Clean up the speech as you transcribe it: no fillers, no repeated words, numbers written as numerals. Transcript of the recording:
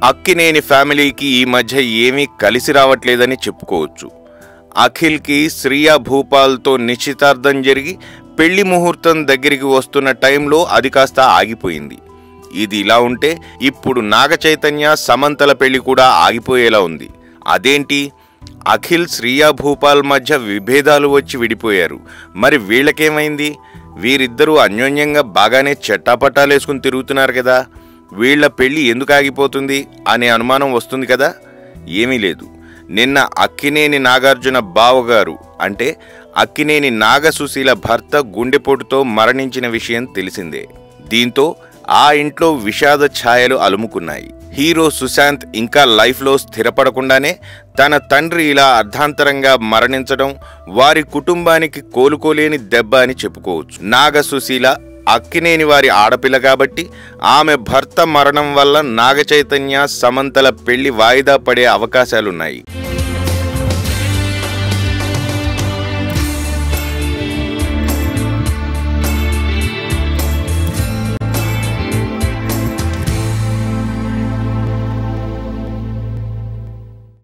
అక్కినేని ఫ్యామిలీకి ఈ మధ్య ఏమీ కలిసి రావట్లేదని చెప్పుకోవచ్చు. అఖిల్కి శ్రియా భూపాల్తో నిశ్చితార్థం జరిగి పెళ్లి ముహూర్తం దగ్గరికి వస్తున్న టైంలో అది కాస్త ఆగిపోయింది. ఇది ఇలా ఉంటే ఇప్పుడు నాగ చైతన్య సమంతల పెళ్లి కూడా ఆగిపోయేలా ఉంది. అదేంటి? అఖిల్ శ్రియా భూపాల్ మధ్య విభేదాలు వచ్చి విడిపోయారు. మరి వీళ్ళకేమైంది? వీరిద్దరూ అన్యోన్యంగా బాగానే చెట్టాపట్టాలేసుకుని తిరుగుతున్నారు కదా. వీళ్ల పెళ్లి ఎందుకు ఆగిపోతుంది అనే అనుమానం వస్తుంది కదా. ఏమీ లేదు. నిన్న అక్కినేని నాగార్జున బావగారు అంటే అక్కినేని నాగసుశీల భర్త గుండెపోటుతో మరణించిన విషయం తెలిసిందే. దీంతో ఆ ఇంట్లో విషాద ఛాయలు అలుముకున్నాయి. హీరో సుశాంత్ ఇంకా లైఫ్లో స్థిరపడకుండానే తన తండ్రి ఇలా అర్ధాంతరంగా మరణించడం వారి కుటుంబానికి కోలుకోలేని దెబ్బ అని చెప్పుకోవచ్చు. నాగసుశీల అక్కినేని వారి ఆడపిల్ల కాబట్టి ఆమె భర్త మరణం వల్ల నాగచైతన్య సమంతల పెళ్లి వాయిదా పడే అవకాశాలున్నాయి.